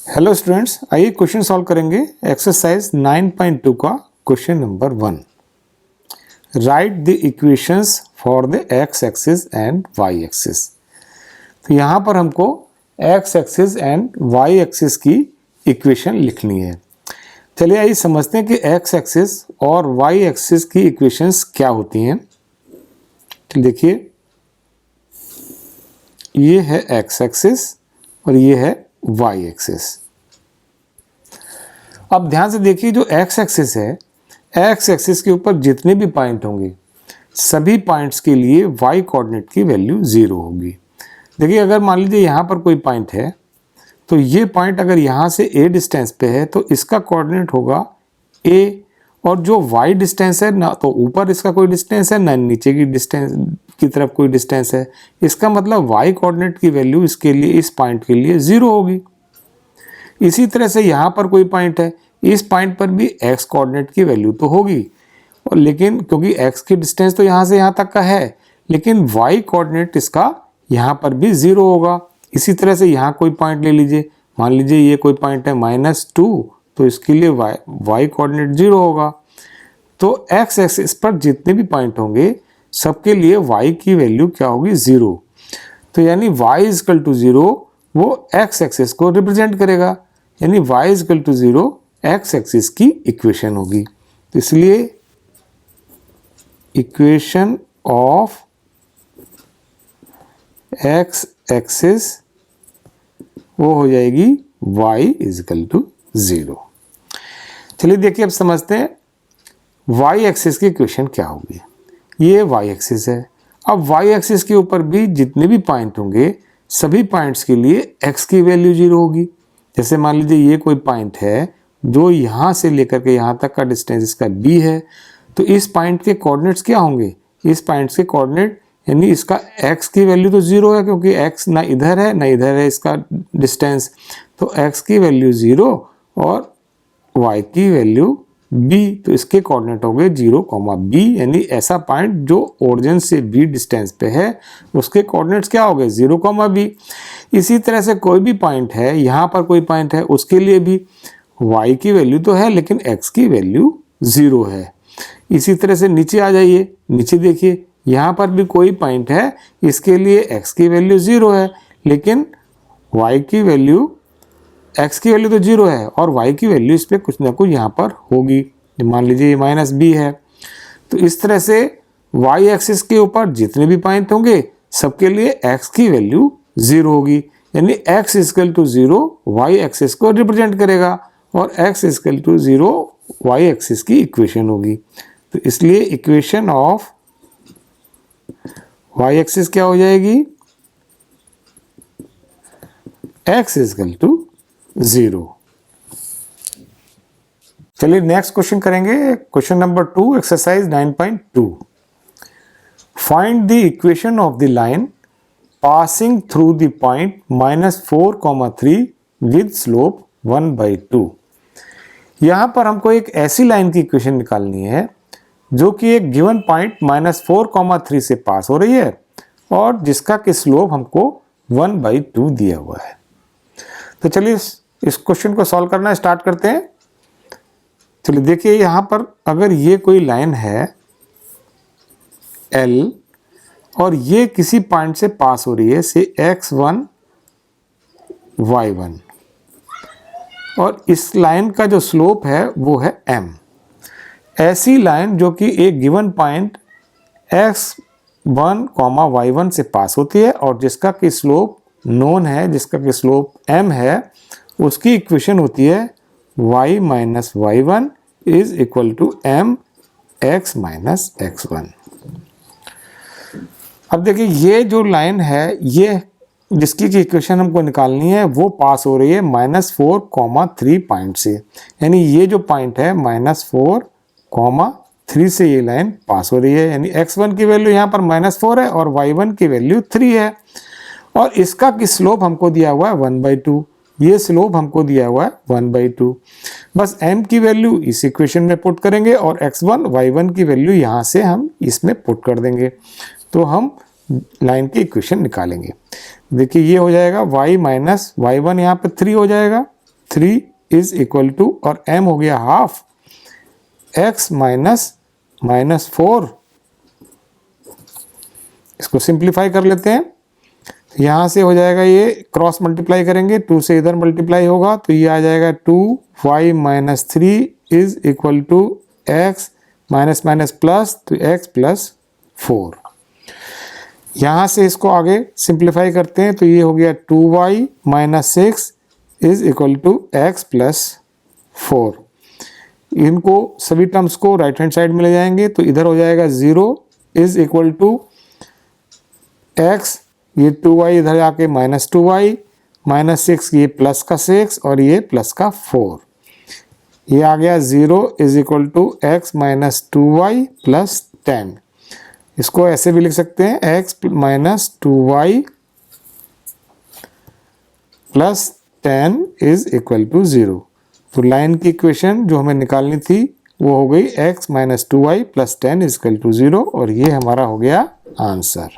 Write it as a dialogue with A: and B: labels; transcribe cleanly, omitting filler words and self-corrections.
A: Hello students, आइए question solve करेंगे। Exercise 9.2 का question number 1। Write the equations for the x axis and y axis. तो यहाँ पर हमको x axis and y axis की इक्वेशन लिखनी है। चलिए आइए समझते हैं कि एक्स एक्सिस और वाई एक्सिस की इक्वेशंस क्या होती हैं। तो देखिए, ये है एक्स एक्सिस और ये है वाई एक्सिस। अब ध्यान से देखिए, जो एक्स एक्सिस है, एक्स एक्सिस के ऊपर जितने भी पॉइंट होंगे सभी पॉइंट्स के लिए वाई कोऑर्डिनेट की वैल्यू 0 होगी। देखिए, अगर मान लीजिए यहाँ पर कोई पॉइंट है तो ये पॉइंट अगर यहाँ से a डिस्टेंस पे है तो इसका कोऑर्डिनेट होगा a, और जो y डिस्टेंस है ना तो ऊपर इसका कोई डिस्टेंस है ना नीचे की डिस्टेंस की तरफ कोई डिस्टेंस है, इसका मतलब y कोऑर्डिनेट की वैल्यू इसके लिए, इस पॉइंट के लिए 0 होगी। इसी तरह से यहाँ पर कोई पॉइंट है, इस पॉइंट पर भी x कोऑर्डिनेट की वैल्यू तो होगी, और लेकिन क्योंकि x की डिस्टेंस तो यहाँ से यहाँ तक का है, लेकिन y कोऑर्डिनेट इसका यहाँ पर भी 0 होगा। इसी तरह से यहाँ कोई पॉइंट ले लीजिए, मान लीजिए ये कोई पॉइंट है -2, तो इसके लिए y कोऑर्डिनेट 0 होगा। तो x एक्सिस पर जितने भी पॉइंट होंगे सबके लिए y की वैल्यू क्या होगी? 0। तो यानी y इक्वल टू 0 वो x एक्सिस को रिप्रेजेंट करेगा, यानी y equal to 0 x axis की इक्वेशन होगी। तो इसलिए इक्वेशन ऑफ x एक्सिस वो हो जाएगी y इक्वल टू 0। चलिए देखिए, अब समझते हैं y एक्सिस की इक्वेशन क्या होगी। ये y एक्सिस है। अब y एक्सिस के ऊपर भी जितने भी पॉइंट होंगे सभी पॉइंट्स के लिए x की वैल्यू 0 होगी। जैसे मान लीजिए ये कोई पॉइंट है जो यहाँ से लेकर के यहाँ तक का डिस्टेंस इसका b है, तो इस पॉइंट के कोऑर्डिनेट्स क्या होंगे? इस पॉइंट के कोऑर्डिनेट यानी इसका x की वैल्यू तो 0 है, क्योंकि x ना इधर है ना इधर है इसका डिस्टेंस, तो x की वैल्यू 0 और y की वैल्यू b, तो इसके कोऑर्डिनेट हो गए 0, b, यानी ऐसा पॉइंट जो ओरिजिन से b डिस्टेंस पे है उसके कोऑर्डिनेट्स क्या हो गए? 0, b। इसी तरह से कोई भी पॉइंट है, यहाँ पर कोई पॉइंट है, उसके लिए भी y की वैल्यू तो है लेकिन x की वैल्यू 0 है। इसी तरह से नीचे आ जाइए, नीचे देखिए, यहाँ पर भी कोई पॉइंट है, इसके लिए x की वैल्यू 0 है लेकिन y की वैल्यू, x की वैल्यू तो 0 है और y की वैल्यू इस पर कुछ ना कुछ यहाँ पर होगी। मान लीजिए ये -b है, तो इस तरह से y एक्सिस के ऊपर जितने भी पॉइंट होंगे सबके लिए x की वैल्यू 0 होगी, यानी x equal to 0 y axis को रिप्रेजेंट करेगा और x equal to 0 y axis की इक्वेशन होगी। तो इसलिए इक्वेशन ऑफ y एक्सिस क्या हो जाएगी? x equal to 0। चलिए नेक्स्ट क्वेश्चन करेंगे, question number 2, exercise 9.2। Find the equation of the line passing through the point -4, 3 with slope 1/2। यहाँ पर हमको एक ऐसी लाइन की इक्वेशन निकालनी है जो कि एक गिवन पॉइंट -4, 3 से पास हो रही है और जिसका कि स्लोप हमको 1/2 दिया हुआ है। तो चलिए इस क्वेश्चन को सॉल्व करना स्टार्ट करते हैं। चलिए देखिए, यहाँ पर अगर ये कोई लाइन है L और ये किसी पॉइंट से पास हो रही है, से x1 y1, और इस लाइन का जो स्लोप है वो है m। ऐसी लाइन जो कि एक गिवन पॉइंट x1, y1 से पास होती है और जिसका कि स्लोप नोन है, जिसका कि स्लोप m है, उसकी इक्वेशन होती है y minus y1 is equal to m x minus x1। अब देखिए, ये जो लाइन है, ये जिसकी की इक्वेशन हमको निकालनी है वो पास हो रही है -4, 3 पॉइंट से, यानी ये जो पॉइंट है -4, 3 से ये लाइन पास हो रही है, यानी x1 की वैल्यू यहाँ पर -4 है और y1 की वैल्यू 3 है, और इसका की स्लोप हमको दिया हुआ है 1/2। ये स्लोप हमको दिया हुआ है 1/2। बस m की वैल्यू इस इक्वेशन में पुट करेंगे और x1, y1 की वैल्यू यहाँ से हम इसमें पुट कर देंगे, तो हम लाइन की इक्वेशन निकालेंगे। देखिए, ये हो जाएगा y माइनस y1, यहाँ पे 3 हो जाएगा, 3 इज इक्वल टू, और m हो गया हाफ x माइनस 4। इसको सिंप्लीफाई कर लेते हैं। यहाँ से हो जाएगा, ये क्रॉस मल्टीप्लाई करेंगे, 2 से इधर मल्टीप्लाई होगा तो ये आ जाएगा 2y minus 3 is equal to x minus minus plus तो x प्लस 4। यहाँ से इसको आगे सिंप्लीफाई करते हैं तो ये हो गया 2y minus 6 is equal to x plus 4। इनको सभी टर्म्स को राइट हैंड साइड में ले जाएंगे तो इधर हो जाएगा 0 इज इक्वल टू x, ये 2y इधर आके माइनस 2y माइनस 6, ये प्लस का 6 और ये प्लस का 4। ये आ गया 0 is equal to x minus 2y plus 10। इसको ऐसे भी लिख सकते हैं x minus 2y plus 10 is equal to 0। तो लाइन की इक्वेशन जो हमें निकालनी थी वो हो गई x minus 2y plus 10 is equal to 0, और ये हमारा हो गया आंसर।